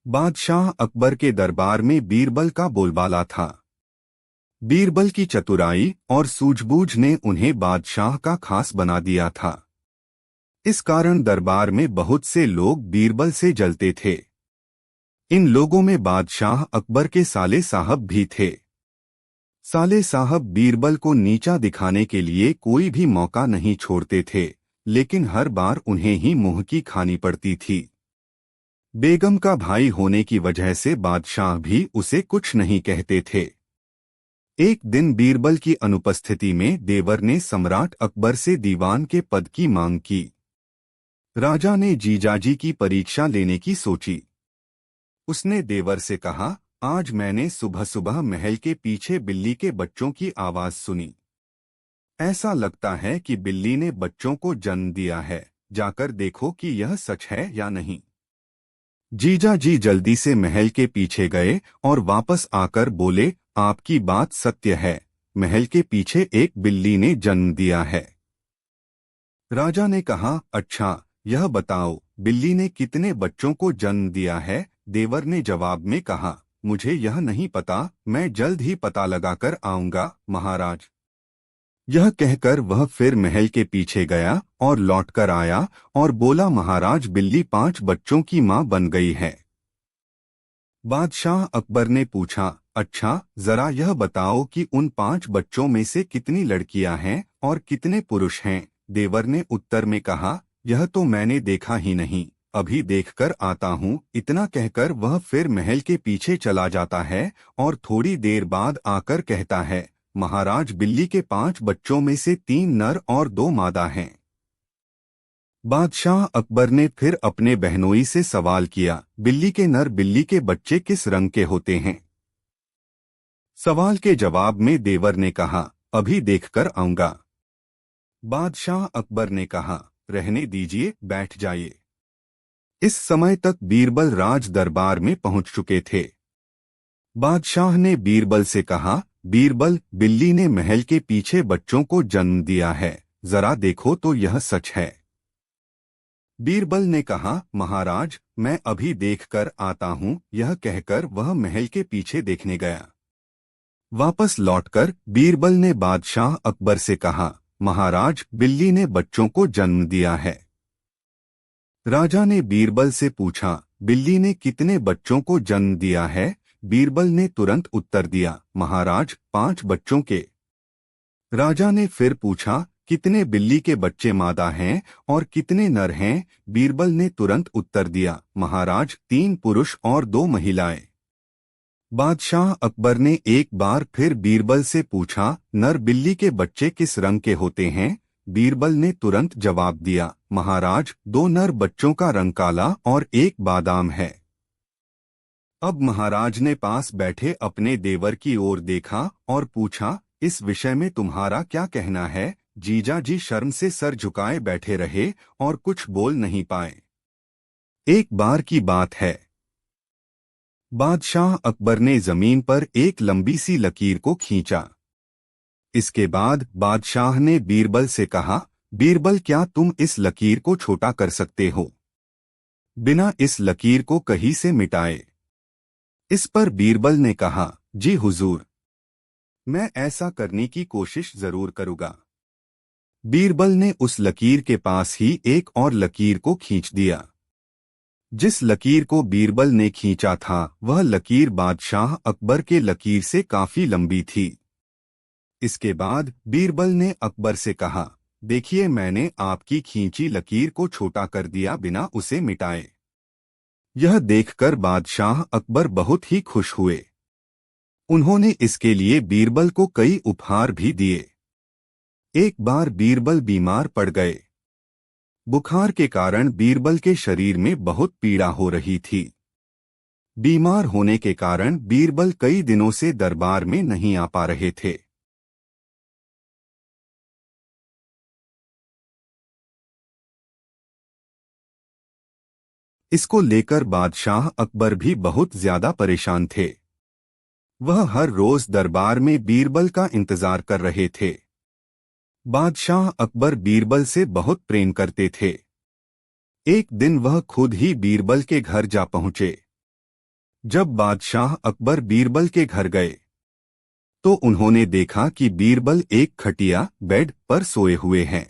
बादशाह अकबर के दरबार में बीरबल का बोलबाला था। बीरबल की चतुराई और सूझबूझ ने उन्हें बादशाह का खास बना दिया था। इस कारण दरबार में बहुत से लोग बीरबल से जलते थे। इन लोगों में बादशाह अकबर के साले साहब भी थे। साले साहब बीरबल को नीचा दिखाने के लिए कोई भी मौका नहीं छोड़ते थे, लेकिन हर बार उन्हें ही मुंह की खानी पड़ती थी। बेगम का भाई होने की वजह से बादशाह भी उसे कुछ नहीं कहते थे। एक दिन बीरबल की अनुपस्थिति में देवर ने सम्राट अकबर से दीवान के पद की मांग की। राजा ने जीजाजी की परीक्षा लेने की सोची। उसने देवर से कहा, आज मैंने सुबह सुबह महल के पीछे बिल्ली के बच्चों की आवाज सुनी। ऐसा लगता है कि बिल्ली ने बच्चों को जन्म दिया है। जाकर देखो कि यह सच है या नहीं। जीजा जी जल्दी से महल के पीछे गए और वापस आकर बोले, आपकी बात सत्य है, महल के पीछे एक बिल्ली ने जन्म दिया है। राजा ने कहा, अच्छा, यह बताओ बिल्ली ने कितने बच्चों को जन्म दिया है। देवर ने जवाब में कहा, मुझे यह नहीं पता, मैं जल्द ही पता लगाकर आऊंगा महाराज। यह कहकर वह फिर महल के पीछे गया और लौटकर आया और बोला, महाराज बिल्ली 5 बच्चों की मां बन गई है। बादशाह अकबर ने पूछा, अच्छा, जरा यह बताओ कि उन 5 बच्चों में से कितनी लड़कियां हैं और कितने पुरुष हैं। देवर ने उत्तर में कहा, यह तो मैंने देखा ही नहीं, अभी देखकर आता हूँ। इतना कहकर वह फिर महल के पीछे चला जाता है और थोड़ी देर बाद आकर कहता है, महाराज बिल्ली के 5 बच्चों में से 3 नर और 2 मादा हैं। बादशाह अकबर ने फिर अपने बहनोई से सवाल किया, बिल्ली के नर बिल्ली के बच्चे किस रंग के होते हैं। सवाल के जवाब में देवर ने कहा, अभी देखकर आऊंगा। बादशाह अकबर ने कहा, रहने दीजिए, बैठ जाइए। इस समय तक बीरबल राज दरबार में पहुंच चुके थे। बादशाह ने बीरबल से कहा, बीरबल, बिल्ली ने महल के पीछे बच्चों को जन्म दिया है, जरा देखो तो यह सच है। बीरबल ने कहा, महाराज मैं अभी देखकर आता हूँ। यह कहकर वह महल के पीछे देखने गया। वापस लौटकर बीरबल ने बादशाह अकबर से कहा, महाराज बिल्ली ने बच्चों को जन्म दिया है। राजा ने बीरबल से पूछा, बिल्ली ने कितने बच्चों को जन्म दिया है। बीरबल ने तुरंत उत्तर दिया, महाराज 5 बच्चों के। राजा ने फिर पूछा, कितने बिल्ली के बच्चे मादा हैं और कितने नर हैं। बीरबल ने तुरंत उत्तर दिया, महाराज 3 पुरुष और 2 महिलाएं। बादशाह अकबर ने एक बार फिर बीरबल से पूछा, नर बिल्ली के बच्चे किस रंग के होते हैं। बीरबल ने तुरंत जवाब दिया, महाराज 2 नर बच्चों का रंग काला और एक बादाम है। अब महाराज ने पास बैठे अपने देवर की ओर देखा और पूछा, इस विषय में तुम्हारा क्या कहना है। जीजा जी शर्म से सर झुकाए बैठे रहे और कुछ बोल नहीं पाए। एक बार की बात है, बादशाह अकबर ने जमीन पर एक लंबी सी लकीर को खींचा। इसके बाद बादशाह ने बीरबल से कहा, बीरबल, क्या तुम इस लकीर को छोटा कर सकते हो, बिना इस लकीर को कहीं से मिटाए। इस पर बीरबल ने कहा, जी हुजूर, मैं ऐसा करने की कोशिश जरूर करूंगा। बीरबल ने उस लकीर के पास ही एक और लकीर को खींच दिया। जिस लकीर को बीरबल ने खींचा था वह लकीर बादशाह अकबर के लकीर से काफी लंबी थी। इसके बाद बीरबल ने अकबर से कहा, देखिए मैंने आपकी खींची लकीर को छोटा कर दिया बिना उसे मिटाए। यह देखकर बादशाह अकबर बहुत ही खुश हुए। उन्होंने इसके लिए बीरबल को कई उपहार भी दिए। एक बार बीरबल बीमार पड़ गए। बुखार के कारण बीरबल के शरीर में बहुत पीड़ा हो रही थी। बीमार होने के कारण बीरबल कई दिनों से दरबार में नहीं आ पा रहे थे। इसको लेकर बादशाह अकबर भी बहुत ज्यादा परेशान थे। वह हर रोज दरबार में बीरबल का इंतजार कर रहे थे। बादशाह अकबर बीरबल से बहुत प्रेम करते थे। एक दिन वह खुद ही बीरबल के घर जा पहुंचे। जब बादशाह अकबर बीरबल के घर गए तो उन्होंने देखा कि बीरबल एक खटिया बेड पर सोए हुए हैं।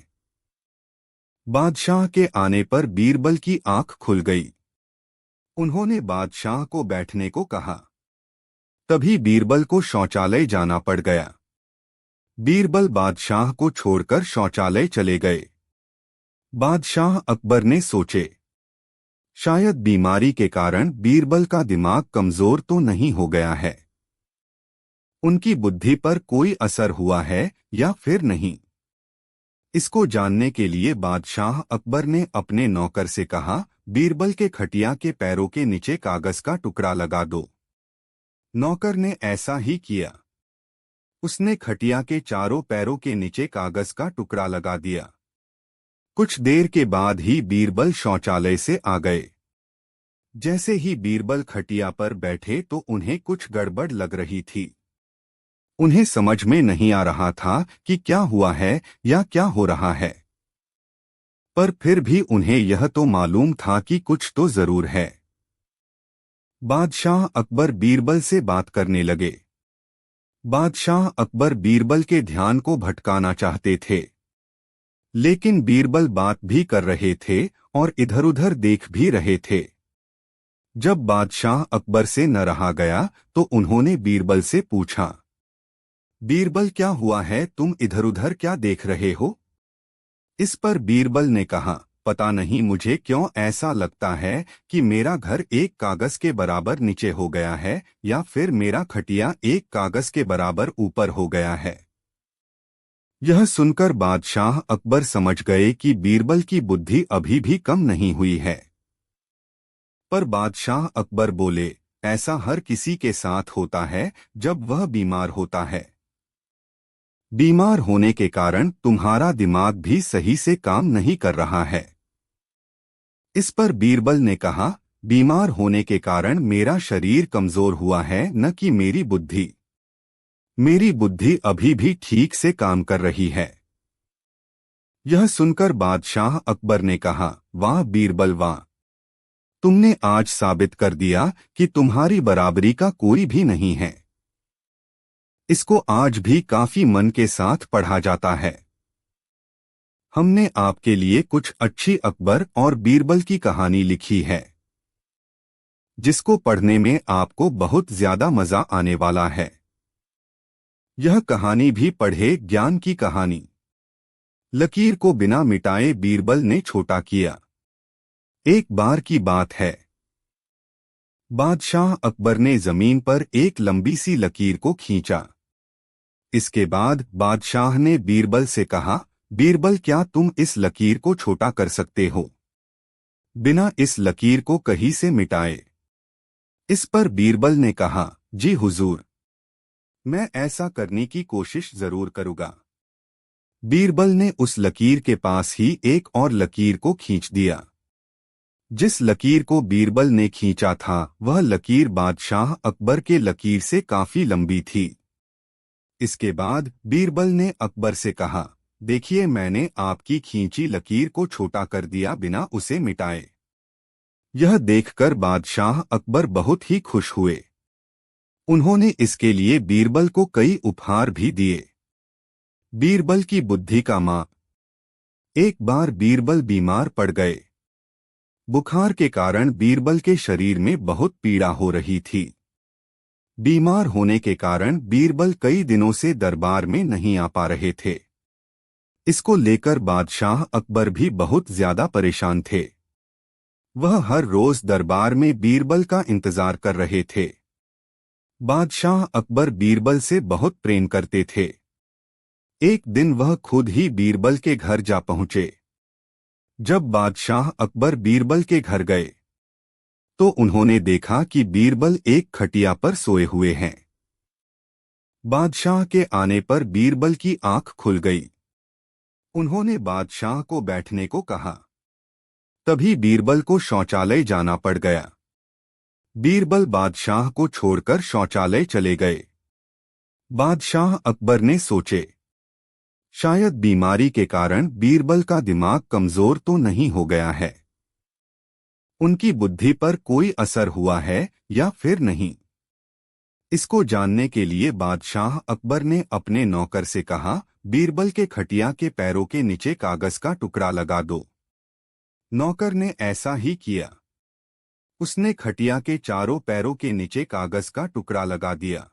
बादशाह के आने पर बीरबल की आंख खुल गई। उन्होंने बादशाह को बैठने को कहा। तभी बीरबल को शौचालय जाना पड़ गया। बीरबल बादशाह को छोड़कर शौचालय चले गए। बादशाह अकबर ने सोचे, शायद बीमारी के कारण बीरबल का दिमाग कमजोर तो नहीं हो गया है, उनकी बुद्धि पर कोई असर हुआ है या फिर नहीं। इसको जानने के लिए बादशाह अकबर ने अपने नौकर से कहा, बीरबल के खटिया के पैरों के नीचे कागज का टुकड़ा लगा दो। नौकर ने ऐसा ही किया। उसने खटिया के चारों पैरों के नीचे कागज का टुकड़ा लगा दिया। कुछ देर के बाद ही बीरबल शौचालय से आ गए। जैसे ही बीरबल खटिया पर बैठे तो उन्हें कुछ गड़बड़ लग रही थी। उन्हें समझ में नहीं आ रहा था कि क्या हुआ है या क्या हो रहा है, पर फिर भी उन्हें यह तो मालूम था कि कुछ तो जरूर है। बादशाह अकबर बीरबल से बात करने लगे। बादशाह अकबर बीरबल के ध्यान को भटकाना चाहते थे, लेकिन बीरबल बात भी कर रहे थे और इधर-उधर देख भी रहे थे। जब बादशाह अकबर से न रहा गया तो उन्होंने बीरबल से पूछा, बीरबल क्या हुआ है, तुम इधर-उधर क्या देख रहे हो? इस पर बीरबल ने कहा, पता नहीं मुझे क्यों ऐसा लगता है कि मेरा घर एक कागज के बराबर नीचे हो गया है या फिर मेरा खटिया एक कागज के बराबर ऊपर हो गया है। यह सुनकर बादशाह अकबर समझ गए कि बीरबल की बुद्धि अभी भी कम नहीं हुई है। पर बादशाह अकबर बोले, ऐसा हर किसी के साथ होता है जब वह बीमार होता है। बीमार होने के कारण तुम्हारा दिमाग भी सही से काम नहीं कर रहा है। इस पर बीरबल ने कहा, बीमार होने के कारण मेरा शरीर कमजोर हुआ है, न कि मेरी बुद्धि। मेरी बुद्धि अभी भी ठीक से काम कर रही है। यह सुनकर बादशाह अकबर ने कहा, वाह बीरबल वाह, तुमने आज साबित कर दिया कि तुम्हारी बराबरी का कोई भी नहीं है। इसको आज भी काफी मन के साथ पढ़ा जाता है। हमने आपके लिए कुछ अच्छी अकबर और बीरबल की कहानी लिखी है, जिसको पढ़ने में आपको बहुत ज्यादा मजा आने वाला है। यह कहानी भी पढ़े ज्ञान की कहानी। लकीर को बिना मिटाए बीरबल ने छोटा किया। एक बार की बात है, बादशाह अकबर ने जमीन पर एक लंबी सी लकीर को खींचा। इसके बाद बादशाह ने बीरबल से कहा, बीरबल क्या तुम इस लकीर को छोटा कर सकते हो, बिना इस लकीर को कहीं से मिटाए? इस पर बीरबल ने कहा, जी हुजूर, मैं ऐसा करने की कोशिश जरूर करूंगा। बीरबल ने उस लकीर के पास ही एक और लकीर को खींच दिया। जिस लकीर को बीरबल ने खींचा था वह लकीर बादशाह अकबर के लकीर से काफी लंबी थी। इसके बाद बीरबल ने अकबर से कहा, देखिए मैंने आपकी खींची लकीर को छोटा कर दिया बिना उसे मिटाए। यह देखकर बादशाह अकबर बहुत ही खुश हुए। उन्होंने इसके लिए बीरबल को कई उपहार भी दिए। बीरबल की बुद्धि का माप। एक बार बीरबल बीमार पड़ गए। बुखार के कारण बीरबल के शरीर में बहुत पीड़ा हो रही थी। बीमार होने के कारण बीरबल कई दिनों से दरबार में नहीं आ पा रहे थे। इसको लेकर बादशाह अकबर भी बहुत ज्यादा परेशान थे। वह हर रोज दरबार में बीरबल का इंतजार कर रहे थे। बादशाह अकबर बीरबल से बहुत प्रेम करते थे। एक दिन वह खुद ही बीरबल के घर जा पहुंचे। जब बादशाह अकबर बीरबल के घर गए तो उन्होंने देखा कि बीरबल एक खटिया पर सोए हुए हैं। बादशाह के आने पर बीरबल की आंख खुल गई। उन्होंने बादशाह को बैठने को कहा। तभी बीरबल को शौचालय जाना पड़ गया। बीरबल बादशाह को छोड़कर शौचालय चले गए। बादशाह अकबर ने सोचे, शायद बीमारी के कारण बीरबल का दिमाग कमजोर तो नहीं हो गया है। उनकी बुद्धि पर कोई असर हुआ है या फिर नहीं। इसको जानने के लिए बादशाह अकबर ने अपने नौकर से कहा, बीरबल के खटिया के पैरों के नीचे कागज का टुकड़ा लगा दो। नौकर ने ऐसा ही किया। उसने खटिया के चारों पैरों के नीचे कागज का टुकड़ा लगा दिया।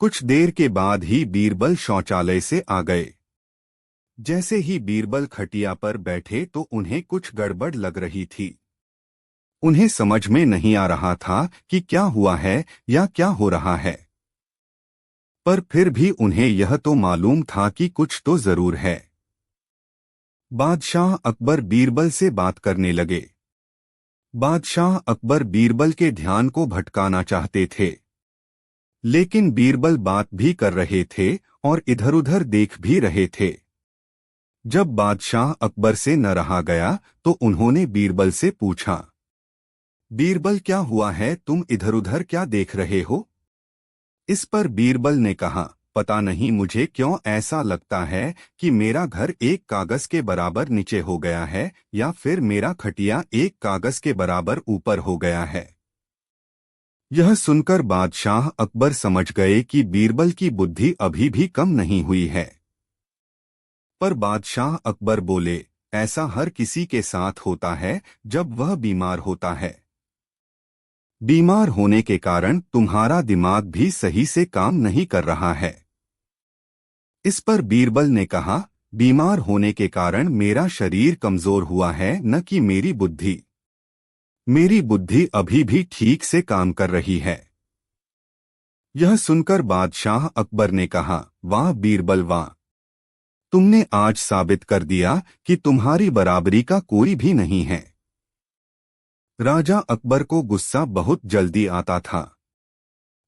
कुछ देर के बाद ही बीरबल शौचालय से आ गए। जैसे ही बीरबल खटिया पर बैठे तो उन्हें कुछ गड़बड़ लग रही थी। उन्हें समझ में नहीं आ रहा था कि क्या हुआ है या क्या हो रहा है, पर फिर भी उन्हें यह तो मालूम था कि कुछ तो जरूर है। बादशाह अकबर बीरबल से बात करने लगे। बादशाह अकबर बीरबल के ध्यान को भटकाना चाहते थे, लेकिन बीरबल बात भी कर रहे थे और इधर-उधर देख भी रहे थे। जब बादशाह अकबर से न रहा गया तो उन्होंने बीरबल से पूछा, बीरबल क्या हुआ है, तुम इधर-उधर क्या देख रहे हो? इस पर बीरबल ने कहा, पता नहीं मुझे क्यों ऐसा लगता है कि मेरा घर एक कागज के बराबर नीचे हो गया है या फिर मेरा खटिया एक कागज के बराबर ऊपर हो गया है। यह सुनकर बादशाह अकबर समझ गए कि बीरबल की बुद्धि अभी भी कम नहीं हुई है। पर बादशाह अकबर बोले, ऐसा हर किसी के साथ होता है जब वह बीमार होता है। बीमार होने के कारण तुम्हारा दिमाग भी सही से काम नहीं कर रहा है। इस पर बीरबल ने कहा, बीमार होने के कारण मेरा शरीर कमजोर हुआ है, न कि मेरी बुद्धि। मेरी बुद्धि अभी भी ठीक से काम कर रही है। यह सुनकर बादशाह अकबर ने कहा, वाह बीरबल वाह, तुमने आज साबित कर दिया कि तुम्हारी बराबरी का कोई भी नहीं है। राजा अकबर को गुस्सा बहुत जल्दी आता था।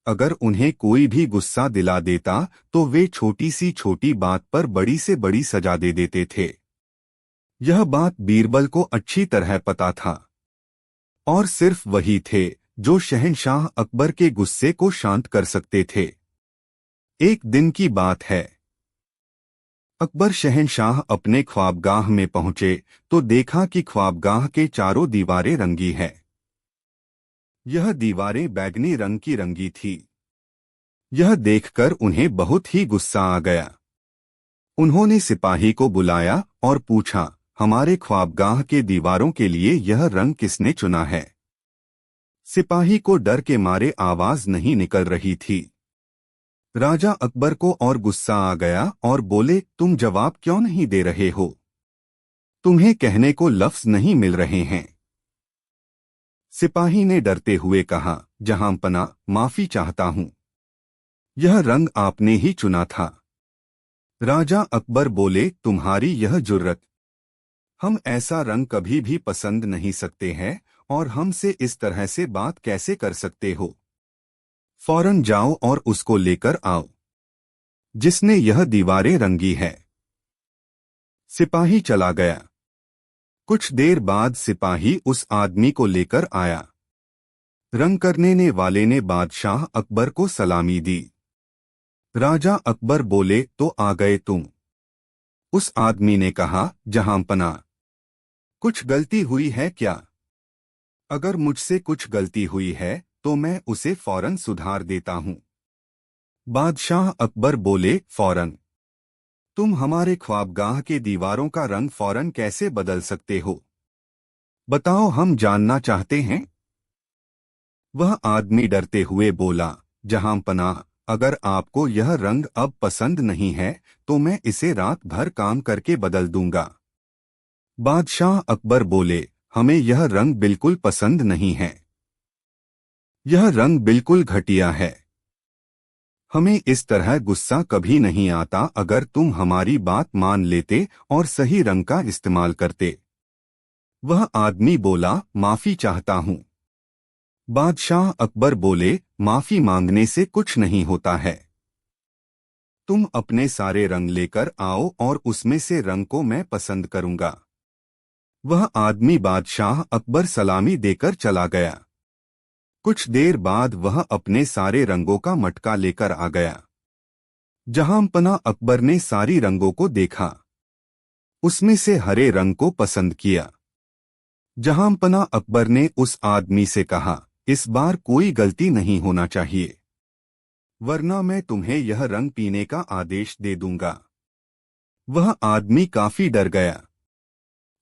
अगर उन्हें कोई भी गुस्सा दिला देता तो वे छोटी सी छोटी बात पर बड़ी से बड़ी सजा दे देते थे। यह बात बीरबल को अच्छी तरह पता था और सिर्फ वही थे जो शहंशाह अकबर के गुस्से को शांत कर सकते थे। एक दिन की बात है। अकबर शहंशाह अपने ख्वाबगाह में पहुंचे तो देखा कि ख्वाबगाह के चारों दीवारें रंगी है। यह दीवारें बैगनी रंग की रंगी थी। यह देखकर उन्हें बहुत ही गुस्सा आ गया। उन्होंने सिपाही को बुलाया और पूछा, हमारे ख्वाबगाह के दीवारों के लिए यह रंग किसने चुना है? सिपाही को डर के मारे आवाज नहीं निकल रही थी। राजा अकबर को और गुस्सा आ गया और बोले, तुम जवाब क्यों नहीं दे रहे हो? तुम्हें कहने को लफ्ज नहीं मिल रहे हैं। सिपाही ने डरते हुए कहा, जहांपना, माफी चाहता हूं, यह रंग आपने ही चुना था। राजा अकबर बोले, तुम्हारी यह जुर्रत, हम ऐसा रंग कभी भी पसंद नहीं सकते हैं और हमसे इस तरह से बात कैसे कर सकते हो? फौरन जाओ और उसको लेकर आओ जिसने यह दीवारें रंगी है। सिपाही चला गया। कुछ देर बाद सिपाही उस आदमी को लेकर आया। रंग करने वाले ने बादशाह अकबर को सलामी दी। राजा अकबर बोले, तो आ गए तुम? उस आदमी ने कहा, जहांपना, कुछ गलती हुई है क्या? अगर मुझसे कुछ गलती हुई है तो मैं उसे फौरन सुधार देता हूं। बादशाह अकबर बोले, फौरन? तुम हमारे ख्वाबगाह के दीवारों का रंग फौरन कैसे बदल सकते हो? बताओ, हम जानना चाहते हैं। वह आदमी डरते हुए बोला, जहांपना, अगर आपको यह रंग अब पसंद नहीं है तो मैं इसे रात भर काम करके बदल दूंगा। बादशाह अकबर बोले, हमें यह रंग बिल्कुल पसंद नहीं है। यह रंग बिल्कुल घटिया है। हमें इस तरह गुस्सा कभी नहीं आता अगर तुम हमारी बात मान लेते और सही रंग का इस्तेमाल करते। वह आदमी बोला, माफी चाहता हूं। बादशाह अकबर बोले, माफी मांगने से कुछ नहीं होता है। तुम अपने सारे रंग लेकर आओ और उसमें से रंग को मैं पसंद करूंगा। वह आदमी बादशाह अकबर सलामी देकर चला गया। कुछ देर बाद वह अपने सारे रंगों का मटका लेकर आ गया। जहांपना अकबर ने सारी रंगों को देखा। उसमें से हरे रंग को पसंद किया। जहांपना अकबर ने उस आदमी से कहा, इस बार कोई गलती नहीं होना चाहिए, वरना मैं तुम्हें यह रंग पीने का आदेश दे दूंगा। वह आदमी काफी डर गया।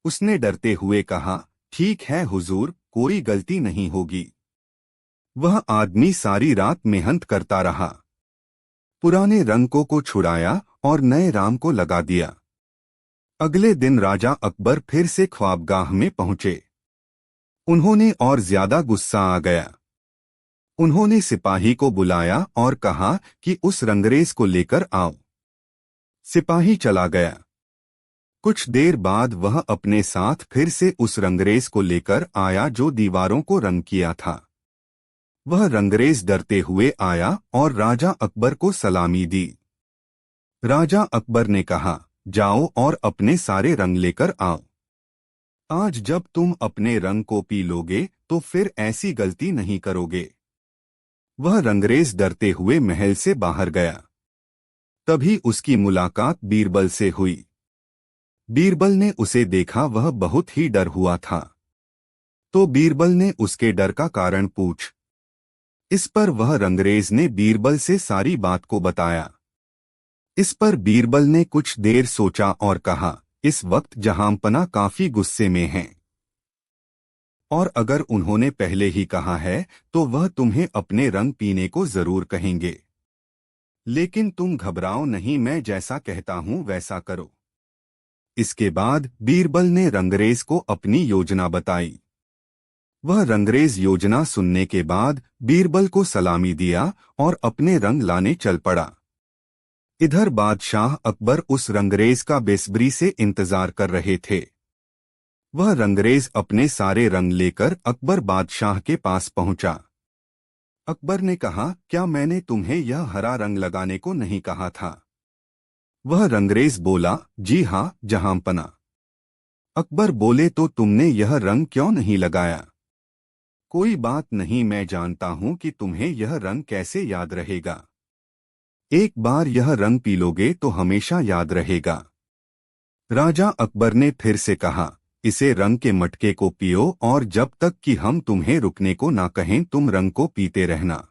उसने डरते हुए कहा, ठीक है हुजूर, कोई गलती नहीं होगी। वह आदमी सारी रात मेहनत करता रहा, पुराने रंगों को छुड़ाया और नए राम को लगा दिया। अगले दिन राजा अकबर फिर से ख्वाबगाह में पहुंचे। उन्होंने और ज्यादा गुस्सा आ गया। उन्होंने सिपाही को बुलाया और कहा कि उस रंगरेज को लेकर आओ। सिपाही चला गया। कुछ देर बाद वह अपने साथ फिर से उस रंगरेज को लेकर आया जो दीवारों को रंग किया था। वह रंगरेज डरते हुए आया और राजा अकबर को सलामी दी। राजा अकबर ने कहा, जाओ और अपने सारे रंग लेकर आओ। आज जब तुम अपने रंग को पी लोगे तो फिर ऐसी गलती नहीं करोगे। वह रंगरेज डरते हुए महल से बाहर गया। तभी उसकी मुलाकात बीरबल से हुई। बीरबल ने उसे देखा, वह बहुत ही डर हुआ था। तो बीरबल ने उसके डर का कारण पूछ। इस पर वह रंगरेज ने बीरबल से सारी बात को बताया। इस पर बीरबल ने कुछ देर सोचा और कहा, इस वक्त जहांपना काफी गुस्से में हैं, और अगर उन्होंने पहले ही कहा है तो वह तुम्हें अपने रंग पीने को जरूर कहेंगे। लेकिन तुम घबराओ नहीं, मैं जैसा कहता हूं वैसा करो। इसके बाद बीरबल ने रंगरेज को अपनी योजना बताई। वह रंगरेज योजना सुनने के बाद बीरबल को सलामी दिया और अपने रंग लाने चल पड़ा। इधर बादशाह अकबर उस रंगरेज का बेसब्री से इंतजार कर रहे थे। वह रंगरेज अपने सारे रंग लेकर अकबर बादशाह के पास पहुंचा। अकबर ने कहा, क्या मैंने तुम्हें यह हरा रंग लगाने को नहीं कहा था? वह रंगरेज बोला, जी हाँ जहांपना। अकबर बोले, तो तुमने यह रंग क्यों नहीं लगाया? कोई बात नहीं, मैं जानता हूं कि तुम्हें यह रंग कैसे याद रहेगा। एक बार यह रंग पी लोगे तो हमेशा याद रहेगा। राजा अकबर ने फिर से कहा, इसे रंग के मटके को पियो और जब तक कि हम तुम्हें रुकने को ना कहें तुम रंग को पीते रहना।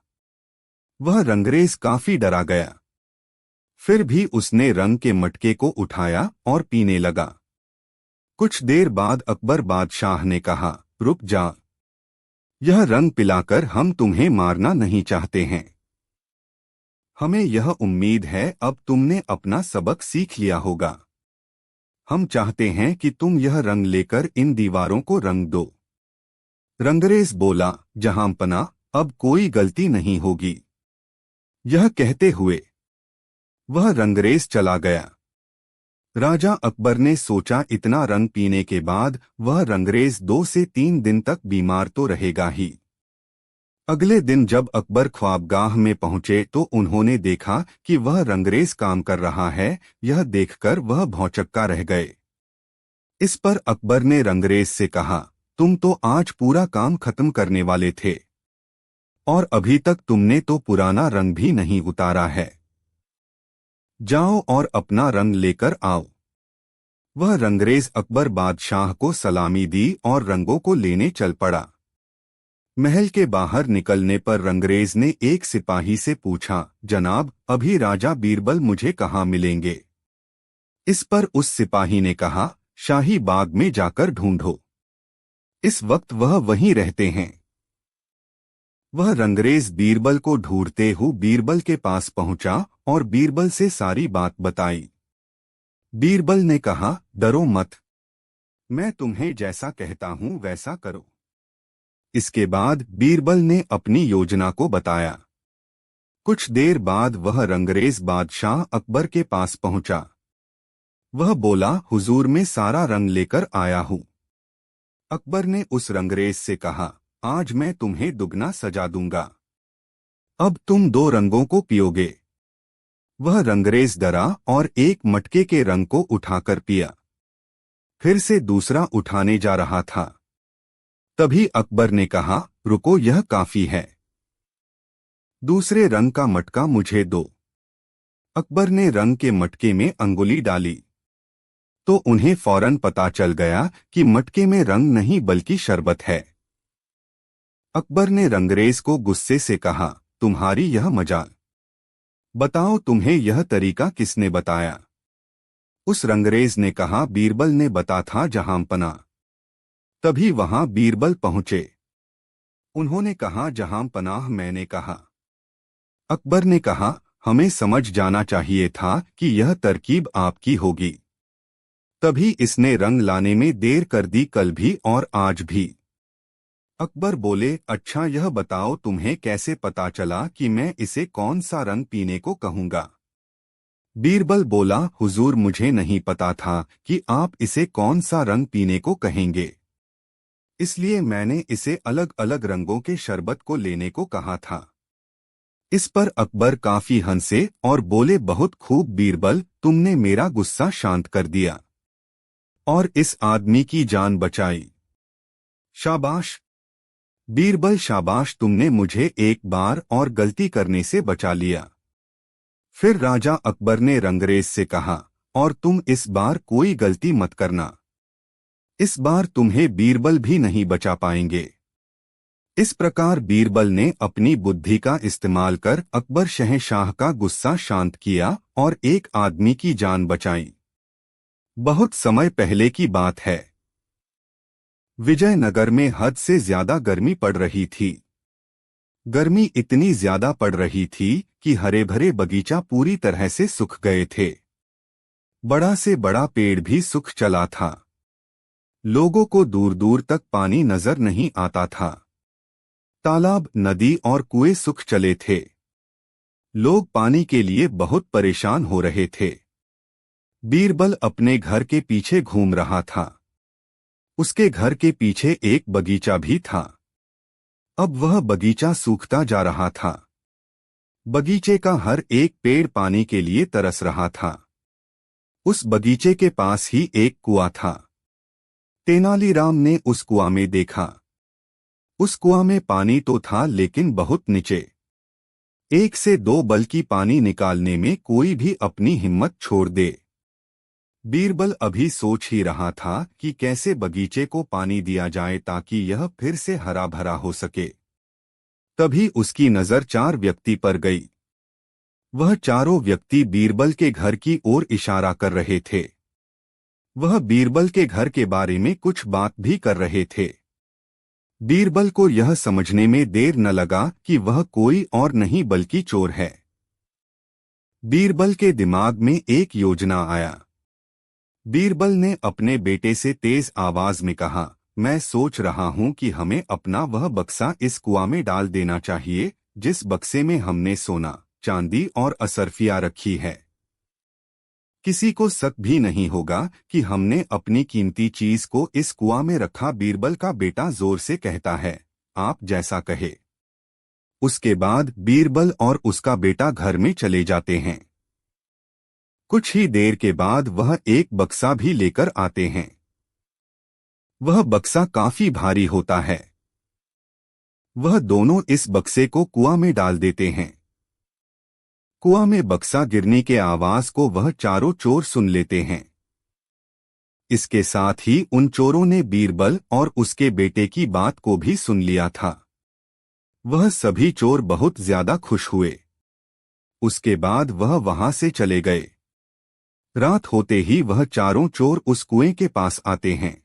वह रंगरेज काफी डरा गया। फिर भी उसने रंग के मटके को उठाया और पीने लगा। कुछ देर बाद अकबर बादशाह ने कहा, रुक जा, यह रंग पिलाकर हम तुम्हें मारना नहीं चाहते हैं। हमें यह उम्मीद है अब तुमने अपना सबक सीख लिया होगा। हम चाहते हैं कि तुम यह रंग लेकर इन दीवारों को रंग दो। रंगरेज बोला, जहांपना, अब कोई गलती नहीं होगी। यह कहते हुए वह रंगरेज चला गया। राजा अकबर ने सोचा, इतना रंग पीने के बाद वह रंगरेज 2 से 3 दिन तक बीमार तो रहेगा ही। अगले दिन जब अकबर ख्वाबगाह में पहुंचे तो उन्होंने देखा कि वह रंगरेज काम कर रहा है। यह देखकर वह भौंचक्का रह गए। इस पर अकबर ने रंगरेज से कहा, तुम तो आज पूरा काम खत्म करने वाले थे और अभी तक तुमने तो पुराना रंग भी नहीं उतारा है। जाओ और अपना रंग लेकर आओ। वह रंगरेज अकबर बादशाह को सलामी दी और रंगों को लेने चल पड़ा। महल के बाहर निकलने पर रंगरेज ने एक सिपाही से पूछा, जनाब, अभी राजा बीरबल मुझे कहाँ मिलेंगे? इस पर उस सिपाही ने कहा, शाही बाग में जाकर ढूंढो, इस वक्त वह वहीं रहते हैं। वह रंगरेज बीरबल को ढूंढते हुए बीरबल के पास पहुंचा और बीरबल से सारी बात बताई। बीरबल ने कहा, डरो मत, मैं तुम्हें जैसा कहता हूं वैसा करो। इसके बाद बीरबल ने अपनी योजना को बताया। कुछ देर बाद वह रंगरेज बादशाह अकबर के पास पहुंचा। वह बोला, हुजूर, मैं सारा रंग लेकर आया हूं। अकबर ने उस रंगरेज से कहा, आज मैं तुम्हें दुगना सजा दूंगा। अब तुम 2 रंगों को पियोगे। वह रंगरेज डरा और एक मटके के रंग को उठाकर पिया। फिर से दूसरा उठाने जा रहा था। तभी अकबर ने कहा, रुको, यह काफी है, दूसरे रंग का मटका मुझे दो। अकबर ने रंग के मटके में अंगुली डाली। तो उन्हें फौरन पता चल गया कि मटके में रंग नहीं बल्कि शरबत है। अकबर ने रंगरेज को गुस्से से कहा, तुम्हारी यह मजाल, बताओ तुम्हें यह तरीका किसने बताया? उस रंगरेज ने कहा, बीरबल ने बता था जहांपना। तभी वहां बीरबल पहुंचे। उन्होंने कहा, जहांपनाह मैंने कहा। अकबर ने कहा, हमें समझ जाना चाहिए था कि यह तरकीब आपकी होगी, तभी इसने रंग लाने में देर कर दी, कल भी और आज भी। अकबर बोले, अच्छा यह बताओ तुम्हें कैसे पता चला कि मैं इसे कौन सा रंग पीने को कहूंगा? बीरबल बोला, हुजूर मुझे नहीं पता था कि आप इसे कौन सा रंग पीने को कहेंगे, इसलिए मैंने इसे अलग अलग रंगों के शरबत को लेने को कहा था। इस पर अकबर काफी हंसे और बोले, बहुत खूब बीरबल, तुमने मेरा गुस्सा शांत कर दिया और इस आदमी की जान बचाई। शाबाश बीरबल, शाबाश, तुमने मुझे एक बार और गलती करने से बचा लिया। फिर राजा अकबर ने रंगरेज से कहा, और तुम इस बार कोई गलती मत करना, इस बार तुम्हें बीरबल भी नहीं बचा पाएंगे। इस प्रकार बीरबल ने अपनी बुद्धि का इस्तेमाल कर अकबर शहंशाह का गुस्सा शांत किया और एक आदमी की जान बचाई। बहुत समय पहले की बात है। विजयनगर में हद से ज्यादा गर्मी पड़ रही थी। गर्मी इतनी ज्यादा पड़ रही थी कि हरे भरे बगीचा पूरी तरह से सूख गए थे। बड़ा से बड़ा पेड़ भी सूख चला था। लोगों को दूर दूर तक पानी नजर नहीं आता था। तालाब, नदी और कुएं सूख चले थे। लोग पानी के लिए बहुत परेशान हो रहे थे। बीरबल अपने घर के पीछे घूम रहा था। उसके घर के पीछे एक बगीचा भी था। अब वह बगीचा सूखता जा रहा था। बगीचे का हर एक पेड़ पानी के लिए तरस रहा था। उस बगीचे के पास ही एक कुआं था। तेनालीराम ने उस कुआं में देखा। उस कुआं में पानी तो था लेकिन बहुत नीचे। 1 से 2 बल्कि पानी निकालने में कोई भी अपनी हिम्मत छोड़ दे। बीरबल अभी सोच ही रहा था कि कैसे बगीचे को पानी दिया जाए ताकि यह फिर से हरा भरा हो सके। तभी उसकी नजर 4 व्यक्ति पर गई। वह चारों व्यक्ति बीरबल के घर की ओर इशारा कर रहे थे। वह बीरबल के घर के बारे में कुछ बात भी कर रहे थे। बीरबल को यह समझने में देर न लगा कि वह कोई और नहीं बल्कि चोर है। बीरबल के दिमाग में एक योजना आया। बीरबल ने अपने बेटे से तेज आवाज में कहा, मैं सोच रहा हूं कि हमें अपना वह बक्सा इस कुआं में डाल देना चाहिए जिस बक्से में हमने सोना, चांदी और असरफिया रखी है। किसी को शक भी नहीं होगा कि हमने अपनी कीमती चीज को इस कुआं में रखा। बीरबल का बेटा जोर से कहता है, आप जैसा कहे। उसके बाद बीरबल और उसका बेटा घर में चले जाते हैं। कुछ ही देर के बाद वह एक बक्सा भी लेकर आते हैं। वह बक्सा काफी भारी होता है। वह दोनों इस बक्से को कुआं में डाल देते हैं। कुआं में बक्सा गिरने के आवाज को वह चारों चोर सुन लेते हैं। इसके साथ ही उन चोरों ने बीरबल और उसके बेटे की बात को भी सुन लिया था। वह सभी चोर बहुत ज्यादा खुश हुए। उसके बाद वह वहां से चले गए। रात होते ही वह चारों चोर उस कुएं के पास आते हैं।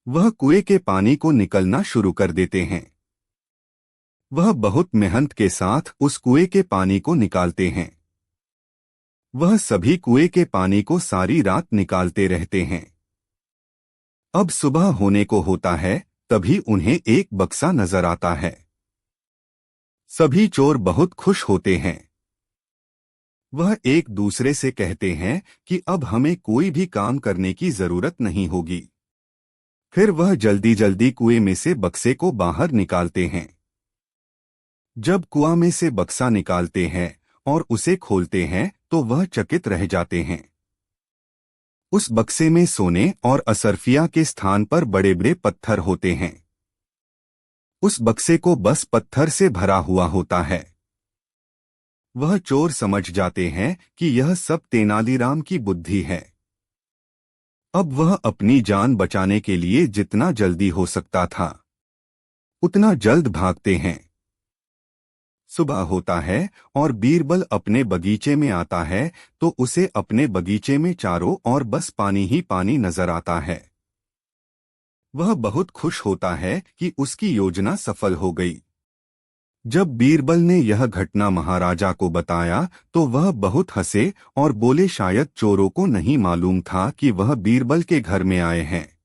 वह कुएं के पानी को निकलना शुरू कर देते हैं। वह बहुत मेहनत के साथ उस कुएं के पानी को निकालते हैं। वह सभी कुएं के पानी को सारी रात निकालते रहते हैं। अब सुबह होने को होता है, तभी उन्हें एक बक्सा नजर आता है। सभी चोर बहुत खुश होते हैं। वह एक दूसरे से कहते हैं कि अब हमें कोई भी काम करने की जरूरत नहीं होगी। फिर वह जल्दी जल्दी कुएं में से बक्से को बाहर निकालते हैं। जब कुआं में से बक्सा निकालते हैं और उसे खोलते हैं तो वह चकित रह जाते हैं। उस बक्से में सोने और असरफिया के स्थान पर बड़े बड़े पत्थर होते हैं। उस बक्से को बस पत्थर से भरा हुआ होता है। वह चोर समझ जाते हैं कि यह सब तेनालीराम की बुद्धि है। अब वह अपनी जान बचाने के लिए जितना जल्दी हो सकता था उतना जल्द भागते हैं। सुबह होता है और बीरबल अपने बगीचे में आता है तो उसे अपने बगीचे में चारों ओर बस पानी ही पानी नजर आता है। वह बहुत खुश होता है कि उसकी योजना सफल हो गई। जब बीरबल ने यह घटना महाराजा को बताया तो वह बहुत हंसे और बोले शायद चोरों को नहीं मालूम था कि वह बीरबल के घर में आए हैं।